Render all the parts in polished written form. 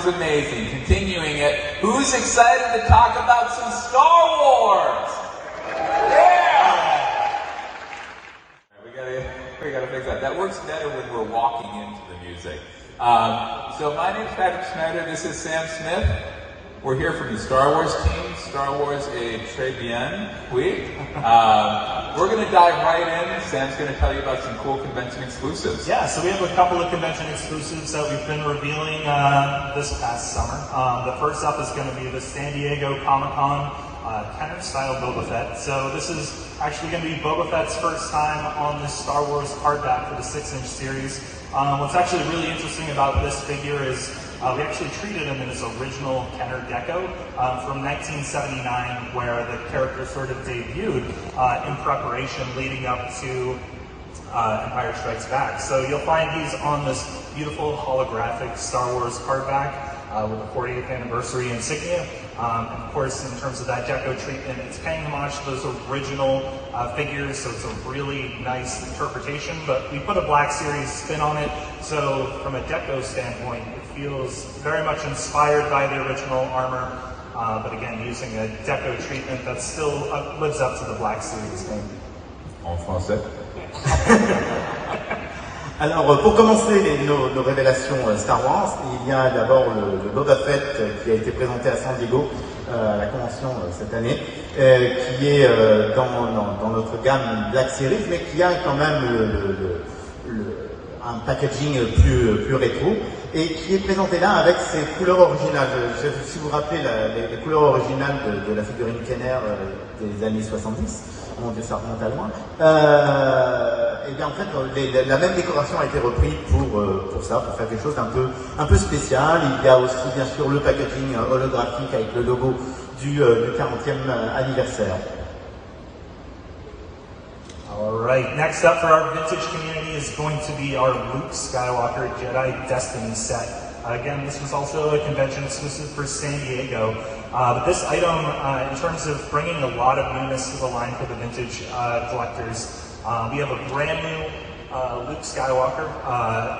amazing. Continuing it, who's excited to talk about some Star Wars? Yeah! We gotta fix that. That works better when we're walking into the music. So my name's Patrick Schneider. This is Sam Smith. We're here from the Star Wars team. Star Wars est très bien. Oui. We're going to dive right in. Sam's going to tell you about some cool convention exclusives. Yeah, so we have a couple of convention exclusives that we've been revealing this past summer. The first up is going to be the San Diego Comicon Kenner-style Boba Fett. So this is actually going to be Boba Fett's first time on this Star Wars hardback for the 6-inch series. What's actually really interesting about this figure is we actually treated him in his original Kenner deco from 1979, where the character sort of debuted in preparation leading up to Empire Strikes Back. So you'll find he's on this beautiful holographic Star Wars hardback with the 40th anniversary insignia. And of course, in terms of that deco treatment, it's paying homage to those original figures, so it's a really nice interpretation. But we put a Black Series spin on it, so from a deco standpoint, it feels very much inspired by the original armor, but again, using a deco treatment that still lives up to the Black Series name. En français. Alors, pour commencer nos révélations Star Wars, il y a d'abord le Boba Fett qui a été présenté à San Diego à la convention cette année, qui est dans notre gamme Black Series, mais qui a quand même un packaging plus rétro, et qui est présenté là avec ses couleurs originales. Si vous vous rappelez les couleurs originales de la figurine Kenner des années 70, mon Dieu, ça remonte à loin. Et bien en fait, la même décoration a été reprise pour ça, pour faire quelque chose d'un peu spécial. Il y a aussi bien sûr le packaging holographique avec le logo du 40e anniversaire. Alright, next up for our vintage community is going to be our Luke Skywalker Jedi Destiny set. Again, this was also a convention exclusive for San Diego. But this item, in terms of bringing a lot of newness to the line for the vintage collectors, we have a brand new Luke Skywalker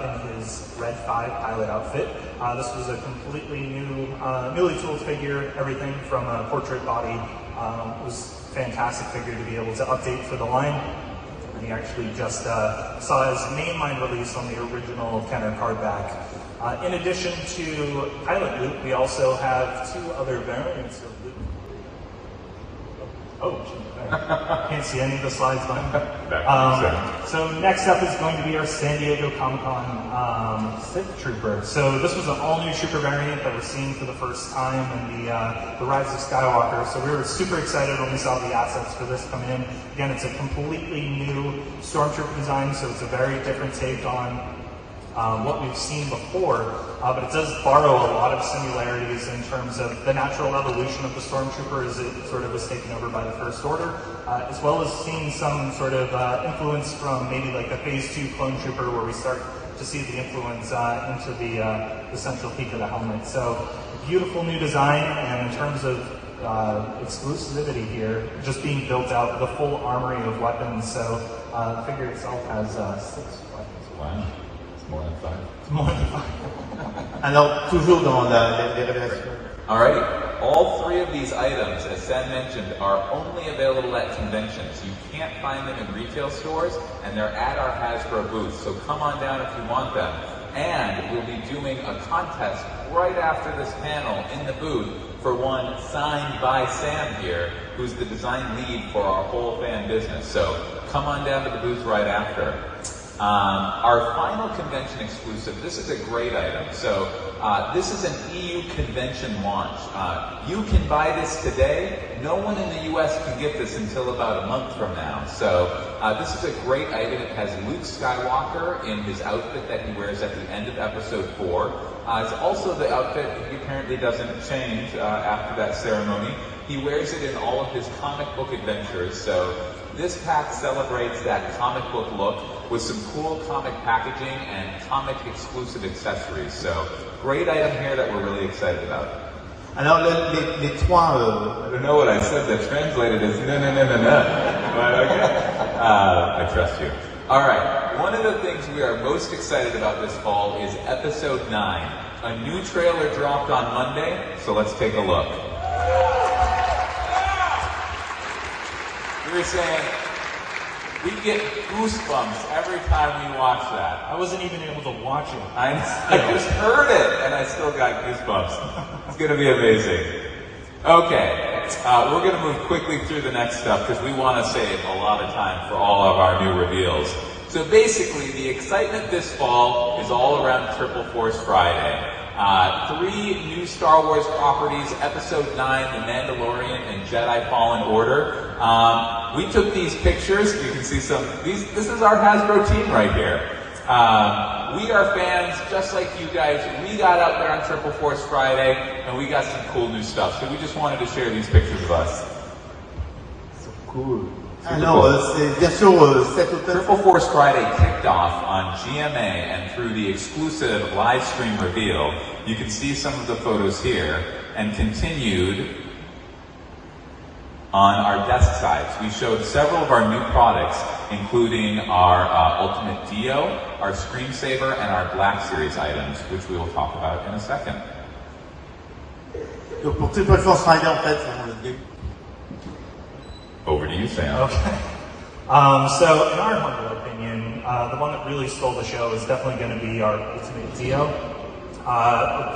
in his Red 5 pilot outfit. This was a completely newly tooled figure, everything from a portrait body. It was a fantastic figure to be able to update for the line. And he actually just saw his mainline release on the original Kenner cardback. In addition to Pilot Luke, we also have two other variants of Luke. Oh, can't see any of the slides behind. So next up is going to be our San Diego Comic-Con Sith Trooper. So this was an all-new Trooper variant that we're seeing for the first time in the Rise of Skywalker. So we were super excited when we saw the assets for this come in. Again, it's a completely new Stormtrooper design, so it's a very different take on what we've seen before, but it does borrow a lot of similarities in terms of the natural evolution of the Stormtrooper as it sort of was taken over by the First Order, as well as seeing some sort of influence from maybe like the Phase 2 Clone Trooper, where we start to see the influence into the central peak of the helmet. So beautiful new design, and in terms of exclusivity here, just being built out, the full armory of weapons. So the figure itself has 6 weapons. Wow. More than 5. It's more than 5. Alors, toujours dans les révélations. Alrighty, all three of these items, as Sam mentioned, are only available at conventions. You can't find them in retail stores, and they're at our Hasbro booth, so come on down if you want them. And we'll be doing a contest right after this panel in the booth for one signed by Sam here, who's the design lead for our whole fan business. So come on down to the booth right after. Our final convention exclusive, this is a great item. So this is an EU convention launch. You can buy this today. No one in the US can get this until about a month from now. So this is a great item. It has Luke Skywalker in his outfit that he wears at the end of episode 4. It's also the outfit he apparently doesn't change after that ceremony. He wears it in all of his comic book adventures. So this pack celebrates that comic book look with some cool comic packaging and comic exclusive accessories. So great item here that we're really excited about. Alors les trois. I don't know what I said that translated as no. But okay. I trust you. All right. One of the things we are most excited about this fall is Episode 9, a new trailer dropped on Monday, so let's take a look. We were saying, we get goosebumps every time we watch that. I wasn't even able to watch it. I just heard it, and I still got goosebumps. It's going to be amazing. Okay, we're going to move quickly through the next stuff because we want to save a lot of time for all of our new reveals. So basically, the excitement this fall is all around Triple Force Friday. 3 new Star Wars properties, Episode 9, The Mandalorian, and Jedi Fallen Order. We took these pictures. You can see some. This is our Hasbro team right here. We are fans just like you guys. We got out there on Triple Force Friday, and we got some cool new stuff. So we just wanted to share these pictures of us. So cool. Alors, c'est bien sûr cet automne. Triple Force Friday kicked off on GMA, and through the exclusive live stream reveal, you can see some of the photos here, and continued on our desk sides. We showed several of our new products, including our Ultimate Dio, our Screensaver, and our Black Series items, which we will talk about in a second. Donc pour Triple Force Friday, en fait, Over to you, Sam. Okay. So, in our humble opinion, the one that really stole the show is definitely going to be our Ultimate Dio.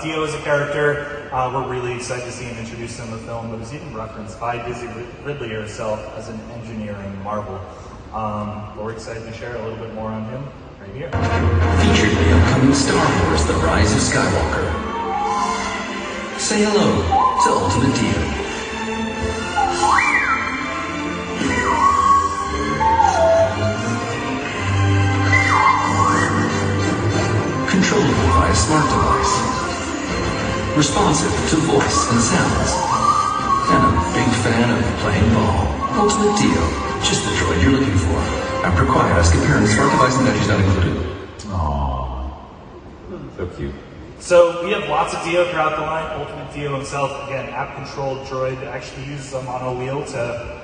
Dio is a character, we're really excited to see him introduced in the film, but is even referenced by Daisy Ridley herself as an engineering marvel. We're excited to share a little bit more on him right here. Featured in the upcoming Star Wars The Rise of Skywalker. Say hello to Ultimate Dio. Controllable by a smart device. Responsive to voice and sounds. And a big fan of playing ball. Ultimate Dio. Just the droid you're looking for. App required as comparing smart device and batteries not included. Aww. So cute. So we have lots of Dio throughout the line. Ultimate Dio himself, again, app-controlled droid, actually uses them on a wheel to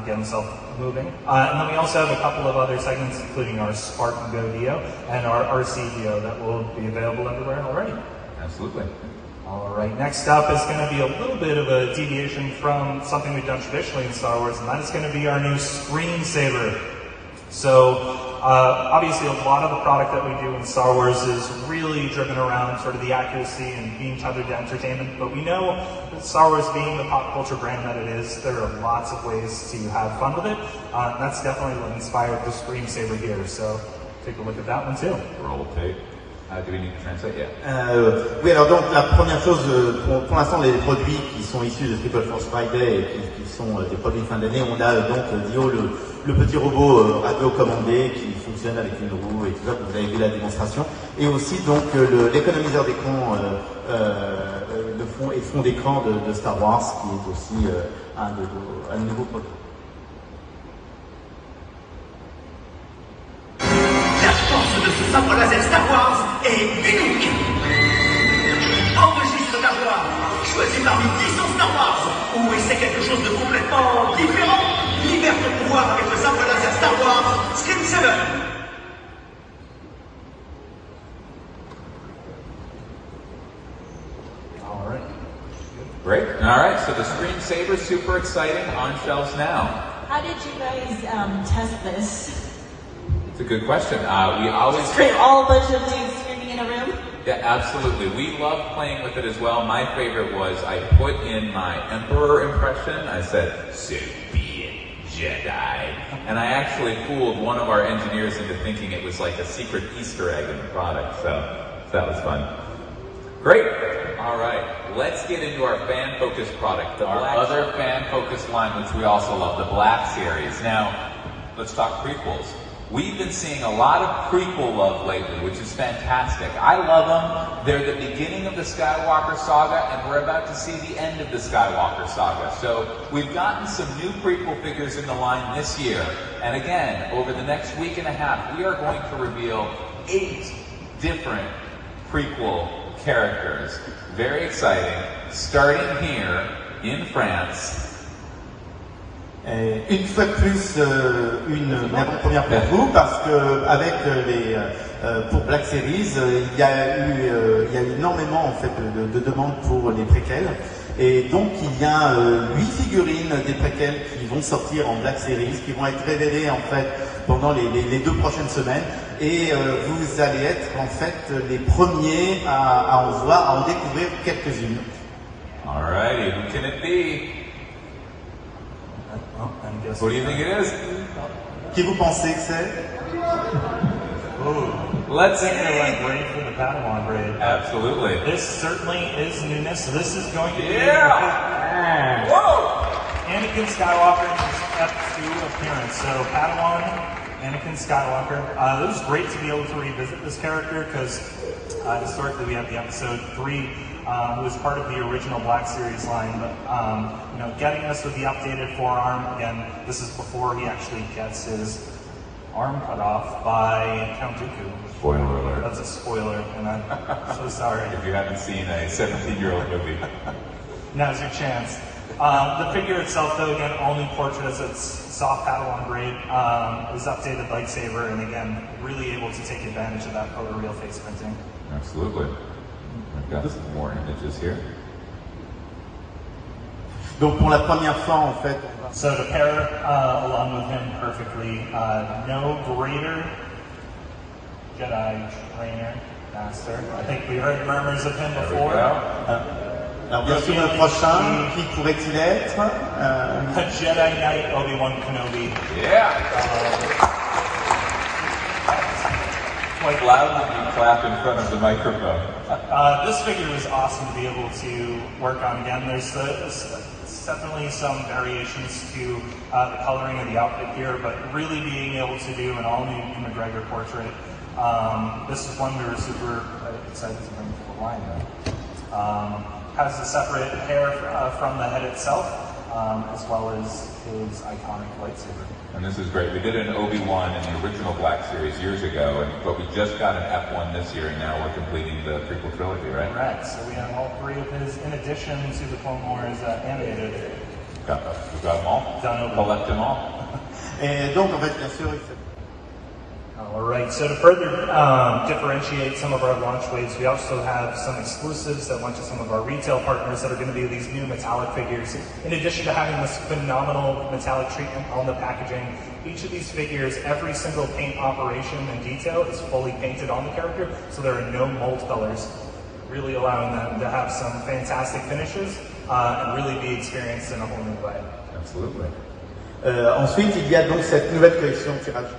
get himself moving. And then we also have a couple of other segments, including our Spartan Go Dio and our RC Dio that will be available everywhere already. Absolutely. All right, next up is going to be a little bit of a deviation from something we've done traditionally in Star Wars, and that is going to be our new Screensaver. So, obviously a lot of the product that we do in Star Wars is really driven around sort of the accuracy and being tethered to entertainment, but we know that Star Wars being the pop culture brand that it is, there are lots of ways to have fun with it. That's definitely what inspired the Screensaver here, so take a look at that one too. Roll tape. Do we need to translate? Yeah. Oui, alors donc la première chose, pour l'instant les produits qui sont issus de Triple Force Friday et qui sont des produits de fin d'année, on a donc Dio, le petit robot radio-commandé qui fonctionne avec une roue et tout ça, vous avez vu la démonstration, et aussi donc l'économiseur d'écran, le fond d'écran de Star Wars, qui est aussi un nouveau produit. La force de ce sabre laser Star Wars est unique. Enregistre ta voix, choisis parmi 10 Star Wars, ou essaie quelque chose de complètement différent. Libère ton pouvoir avec le sabre laser Star Wars Screensaver. All right. Great. All right, so the Screensaver is super exciting, on shelves now. How did you guys test this? It's a good question. We always Just all a bunch of dudes screaming in a room? Yeah, absolutely. We love playing with it as well. My favorite was I put in my Emperor impression. I said, "So be it, Jedi." And I actually fooled one of our engineers into thinking it was like a secret Easter egg in the product. So that was fun. Great. All right. Let's get into our fan-focused product. Our other fan-focused line, which we also love, the Black Series. Now, let's talk prequels. We've been seeing a lot of prequel love lately, which is fantastic. I love them. They're the beginning of the Skywalker saga, and we're about to see the end of the Skywalker saga. So we've gotten some new prequel figures in the line this year. And again, over the next week and a half, we are going to reveal 8 different prequel characters. Very exciting. Starting here in France. Une fois de plus, une première pour vous, parce que avec pour Black Series, il y a énormément en fait de demandes pour les préquels, et donc il y a 8 figurines des préquels qui vont sortir en Black Series, qui vont être révélées en fait pendant les 2 prochaines semaines, et vous allez être en fait les premiers à en découvrir quelques-unes. Alrighty, who can it be? What do you think it is? Qui vous pensez que c'est? Let's Thinking see. like braid for the Padawan braid. Absolutely. This certainly is newness. So this is going to be Yeah! Whoa! Anakin Skywalker's F2 appearance. So Padawan, Anakin Skywalker. It was great to be able to revisit this character because historically we have the episode 3 who was part of the original Black Series line, but getting this with the updated forearm, again, this is before he actually gets his arm cut off by Count Dooku. Spoiler alert. That's a spoiler, and I'm so sorry. If you haven't seen a 17-year-old movie. Now's your chance. The figure itself, though, again, all new portrait as it's soft Padawan braid, is updated lightsaber, and again, really able to take advantage of that photoreal face printing. Absolutely. I've got some more images here. Donc pour la première fois en fait. So to pair along with him perfectly, no greater Jedi trainer, master. I think we heard murmurs of him before. Alors bien sûr le prochain, qui pourrait-il être? A Jedi Knight Obi-Wan Kenobi. Yeah! Quite loud when you clap in front of the microphone. This figure is awesome to be able to work on again. There's definitely some variations to the coloring of the outfit here, but really being able to do an all-new McGregor portrait. This is one we were super excited to bring to the line. Has a separate hair from the head itself, as well as his iconic lightsaber. And this is great. We did an Obi-Wan in the original Black Series years ago, but we just got an F1 this year, and now we're completing the prequel trilogy, right? Correct. So we have all 3 of his, in addition to the Clone Wars animated. We've got them all. Done. Collect them all. Et donc en fait bien sûr il fait. All right, so to further differentiate some of our launch waves, we also have some exclusives that went to some of our retail partners that are going to be these new metallic figures. In addition to having this phenomenal metallic treatment on the packaging, each of these figures, every single paint operation and detail is fully painted on the character, so there are no mold colors, really allowing them to have some fantastic finishes and really be experienced in a whole new way. Absolutely. Ensuite il y a donc cette nouvelle collection tirage.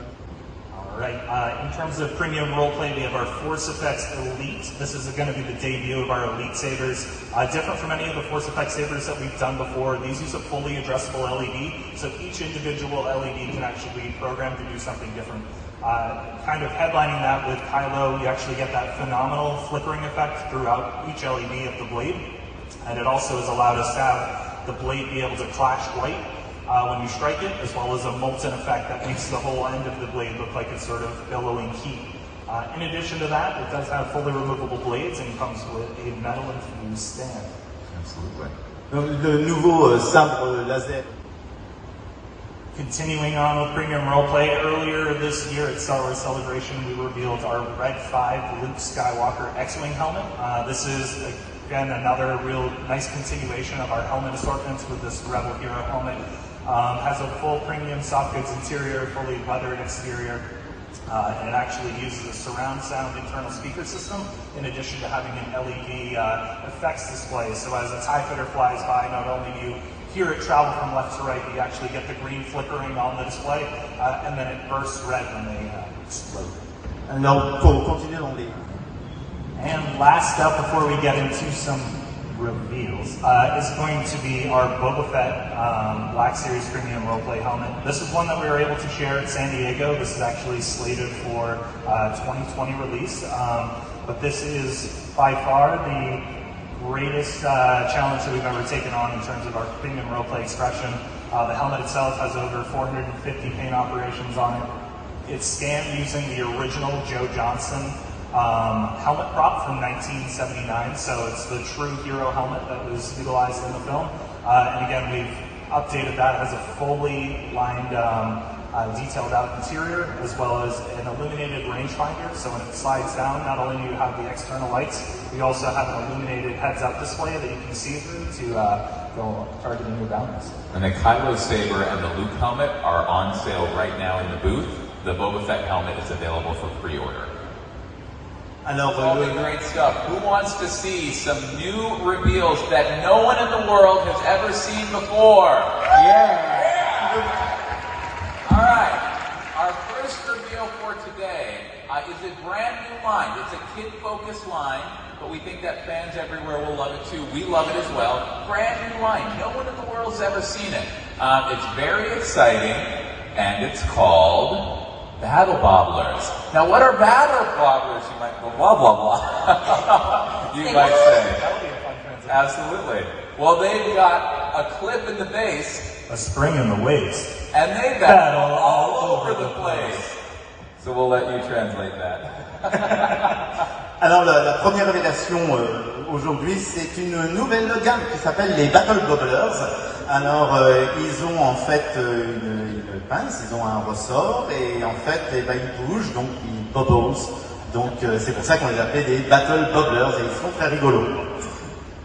Right. In terms of premium roleplay, we have our Force Effects Elite. This is going to be the debut of our Elite Sabers. Different from any of the Force Effects Sabers that we've done before, these use a fully addressable LED, so each individual LED can actually be programmed to do something different. Kind of headlining that with Kylo, you actually get that phenomenal flickering effect throughout each LED of the blade, and it also has allowed us to have the blade be able to clash white when you strike it, as well as a molten effect that makes the whole end of the blade look like it's sort of billowing heat. In addition to that, it does have fully removable blades and comes with a metal infused stand. Absolutely. Le nouveau sabre laser. Continuing on with premium roleplay, earlier this year at Star Wars Celebration, we revealed our Red 5 Luke Skywalker X-Wing helmet. This is, again, another real nice continuation of our helmet assortments with this Rebel Hero helmet. Has a full premium soft goods interior, fully weathered exterior, and it actually uses a surround sound internal speaker system in addition to having an LED effects display. So as a TIE fighter flies by, not only do you hear it travel from left to right, but you actually get the green flickering on the display, and then it bursts red when they explode. Alors pour continuer dans les. And last up, before we get into some reveals, is going to be our Boba Fett Black Series Premium Roleplay helmet. This is one that we were able to share at San Diego. This is actually slated for 2020 release, but this is by far the greatest challenge that we've ever taken on in terms of our premium roleplay expression. The helmet itself has over 450 paint operations on it. It's scanned using the original Joe Johnston helmet prop from 1979, so it's the true hero helmet that was utilized in the film. And again, we've updated that. It has a fully lined, detailed out interior, as well as an illuminated rangefinder. So when it slides down, not only do you have the external lights, we also have an illuminated heads-up display that you can see through to go targeting your bounties. And the Kylo Saber and the Luke helmet are on sale right now in the booth. The Boba Fett helmet is available for pre-order. Alors, All the great stuff. Who wants to see some new reveals that no one in the world has ever seen before? All right. Our first reveal for today is a brand new line. It's a kid-focused line, but we think that fans everywhere will love it too. We love it as well. Brand new line. No one in the world's ever seen it. It's very exciting, and it's called Battle Bobblers. Now, what are Battle Bobblers? You might go, blah, blah, blah. You might say. That would be a fun transition. Absolutely. Well, they've got a clip in the base, A spring in the waist. and they battle all over the place. So we'll let you translate that. Alors la première révélation aujourd'hui, c'est une nouvelle gamme qui s'appelle les Battle Bobblers. Alors ils ont en fait une pince, ils ont un ressort et en fait ils bougent, donc ils bubbles. Donc c'est pour ça qu'on les appelait des Battle Bobblers et ils sont très rigolos.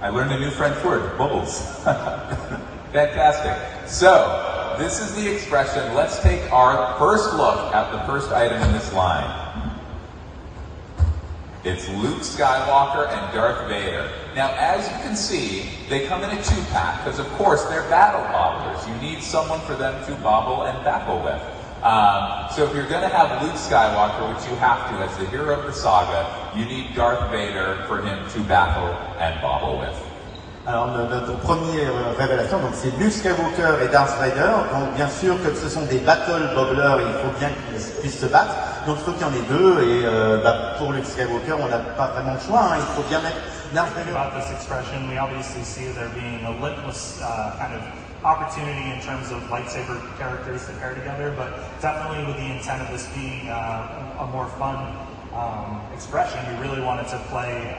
I learned a new French word, bubbles. Fantastic. So, this is the expression. Let's take our first look at the first item in this line. It's Luke Skywalker and Darth Vader. Now, as you can see, they come in a two-pack, because of course they're battle bobblers. You need someone for them to bobble and battle with. So if you're going to have Luke Skywalker, which you have to as the hero of the saga, you need Darth Vader for him to battle and bobble with. Alors notre première révélation, donc c'est Luke Skywalker et Darth Vader. Donc bien sûr que ce sont des battle bobblers, il faut bien qu'ils puissent se battre. Donc il faut qu'il y en ait deux et pour Luke Skywalker, on n'a pas vraiment le choix. Il faut bien mettre Darth Vader. About this expression, we obviously see there being a limitless kind of opportunity in terms of lightsaber characters to pair together, but definitely with the intent of this being a more fun expression, we really wanted to play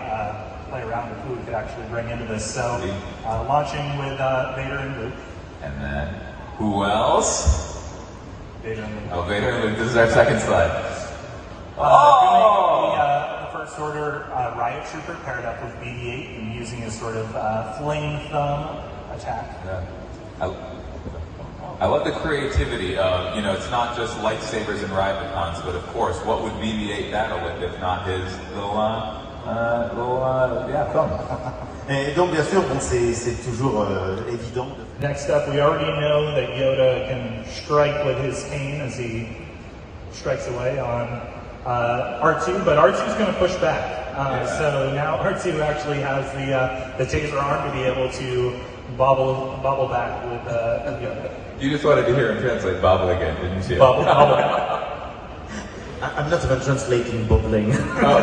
around with who we could actually bring into this. So launching with Vader and Luke. And then, who else? Vader and Luke. Oh, Vader and Luke. This is our second slide. The First Order Riot Trooper paired up with BB-8 and using a sort of flame thumb attack. Yeah. I love the creativity of, it's not just lightsabers and ride-batons, but of course, what would BB-8 battle with if not his little thumb? Et donc bien sûr, bon, c'est toujours évident. Next up, we already know that Yoda can strike with his cane as he strikes away on R2, but R2 is going to push back. So now R2 actually has the taser arm to be able to bobble back with Yoda. You just wanted to hear him translate bobble again, didn't you? Bobble. I'm not even translating bobbling. Oh,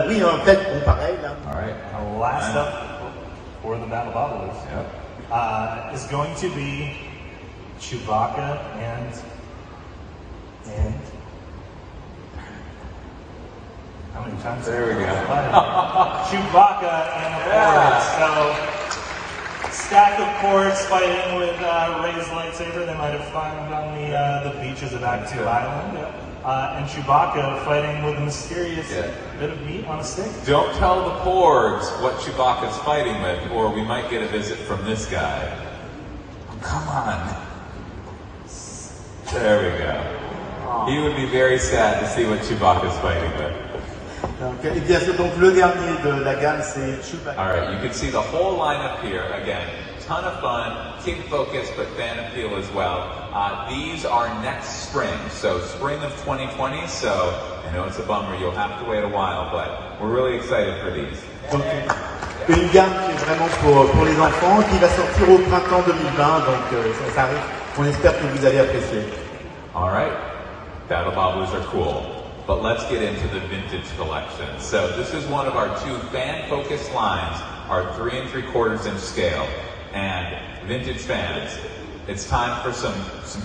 oui, en fait, bon, pareil là. all right. Last up for the Battle Bobblers is going to be Chewbacca and how many times? There we go. Chewbacca and the Fords. So stack of Fords fighting with Rey's lightsaber. They might have found on the beaches of Actu Island. And Chewbacca fighting with a mysterious bit of meat on a stick. Don't tell the Porgs what Chewbacca's fighting with, or we might get a visit from this guy. Oh, come on. There we go. He would be very sad to see what Chewbacca's fighting with. Donc, et bien sûr, donc le dernier de la gamme, c'est Chewbacca. All right, you can see the whole lineup here. Again, ton of fun, kid focused, but fan appeal as well. These are next spring, so spring of 2020. So I know it's a bummer, you'll have to wait a while, but we're really excited for these. Donc, une gamme qui est vraiment pour les enfants, qui va sortir au printemps 2020, donc ça arrive. On espère que vous allez apprécier. All right, Battle Bobblers are cool, but let's get into the vintage collection. So this is one of our two fan-focused lines, our 3 3/4 inch scale. And vintage fans, it's time for some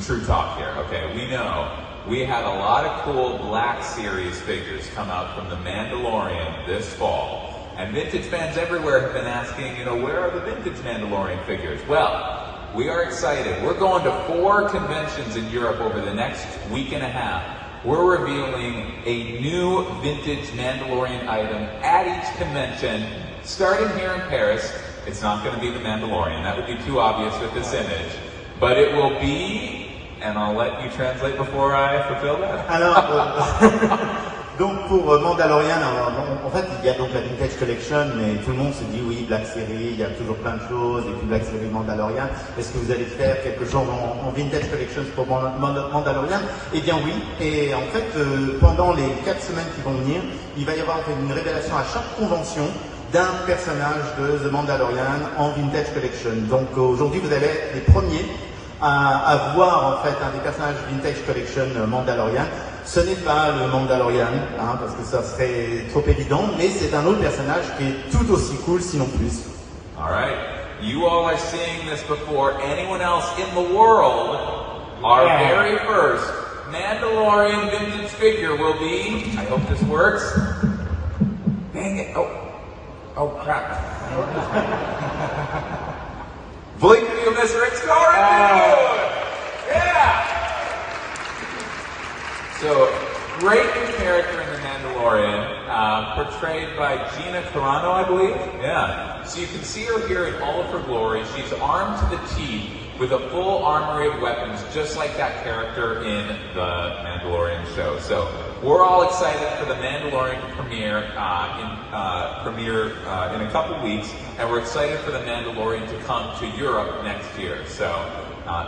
true talk here, okay? We know we had a lot of cool Black Series figures come out from The Mandalorian this fall. And vintage fans everywhere have been asking, where are the vintage Mandalorian figures? Well, we are excited. We're going to 4 conventions in Europe over the next week and a half. We're revealing a new vintage Mandalorian item at each convention, starting here in Paris. It's not going to be the Mandalorian. That would be too obvious with this image. But it will be, and I'll let you translate before I fulfill that. Alors, donc pour Mandalorian, en fait il y a donc la Vintage Collection, mais tout le monde se dit oui, Black Series, il y a toujours plein de choses, et puis Black Series Mandalorian, est-ce que vous allez faire quelque chose en Vintage Collection pour Mandalorian? Eh bien oui, et en fait pendant les 4 semaines qui vont venir, il va y avoir une révélation à chaque convention d'un personnage de The Mandalorian en Vintage Collection. Donc aujourd'hui vous allez être les premiers à voir en fait un des personnages Vintage Collection Mandalorian. Ce n'est pas le Mandalorian, parce que ça serait trop évident, mais c'est un autre personnage qui est tout aussi cool, sinon plus. All right. You all are seeing this before anyone else in the world. Our very first Mandalorian vintage figure will be, I hope this works. Dang it. Oh crap. Blink if you miss Rick Scarlett. Yeah. So, great new character in The Mandalorian, portrayed by Gina Carano, I believe. Yeah. So you can see her here in all of her glory. She's armed to the teeth with a full armory of weapons, just like that character in the Mandalorian show. So we're all excited for the Mandalorian premiere in a couple weeks, and we're excited for the Mandalorian to come to Europe next year. So.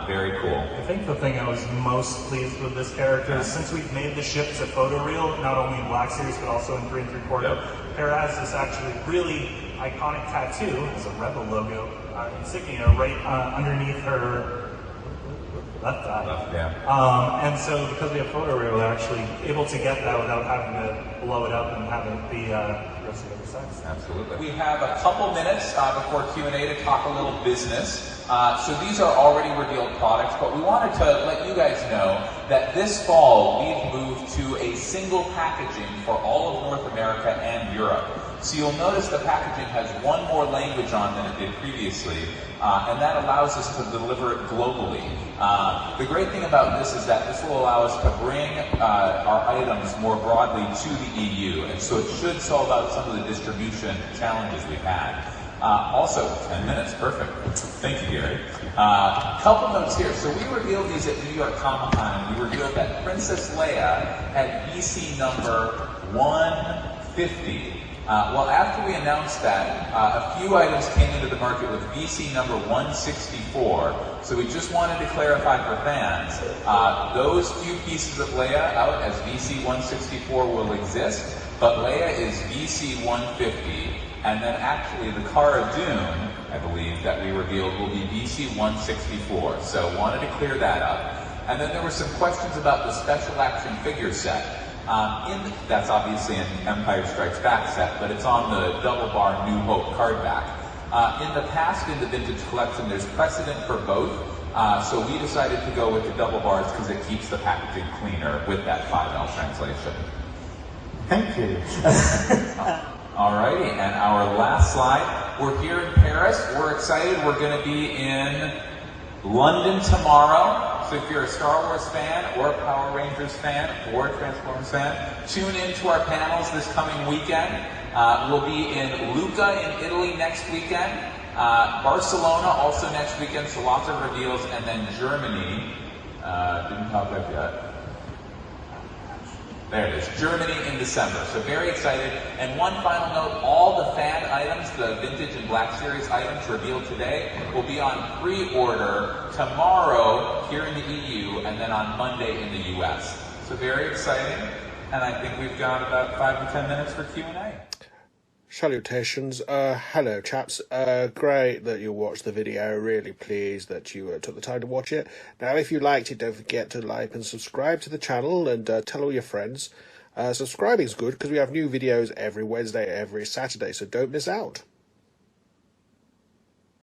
Very cool. I think the thing I was most pleased with this character is since we've made the ships a photoreal, not only in Black Series but also in 3 3/4, Hera has this actually really iconic tattoo, it's a Rebel logo, insignia right underneath her left eye. And so because we have photoreal, they're actually able to get that without having to blow it up and have it be gross the other side. Absolutely. We have a couple minutes before Q&A to talk a little business. So these are already revealed products, but we wanted to let you guys know that this fall we've moved to a single packaging for all of North America and Europe. So you'll notice the packaging has one more language on than it did previously, and that allows us to deliver it globally. The great thing about this is that this will allow us to bring our items more broadly to the EU, and so it should solve out some of the distribution challenges we've had. Also, 10 minutes, perfect. Thank you, Gary. Couple notes here. So we revealed these at New York Comicon, and we revealed that Princess Leia had BC number 150. Well, after we announced that, a few items came into the market with BC number 164. So we just wanted to clarify for fans, those few pieces of Leia out as BC 164 will exist, but Leia is BC 150. And then actually the Cara Dune, I believe, that we revealed will be BC 164. So wanted to clear that up. And then there were some questions about the special action figure set. That's obviously an Empire Strikes Back set, but it's on the Double Bar New Hope card back. In the past, in the vintage collection, there's precedent for both. So we decided to go with the double bars because it keeps the packaging cleaner with that 5L translation. Thank you. Alrighty, and our last slide. We're here in Paris. We're excited. We're going to be in London tomorrow. So if you're a Star Wars fan or a Power Rangers fan or a Transformers fan, tune in to our panels this coming weekend. We'll be in Lucca in Italy next weekend. Barcelona also next weekend, so lots of reveals. And then Germany, didn't pop up yet. There it is, Germany in December. So very excited. And one final note, all the fan items, the Vintage and Black Series items revealed today will be on pre-order tomorrow here in the EU and then on Monday in the US. So very exciting. And I think we've got about 5 to 10 minutes for Q&A. Salutations. Hello chaps. Great that you watched the video. Really pleased that you took the time to watch it. Now if you liked it, don't forget to like and subscribe to the channel and tell all your friends. Subscribing is good because we have new videos every Wednesday, every Saturday, so don't miss out.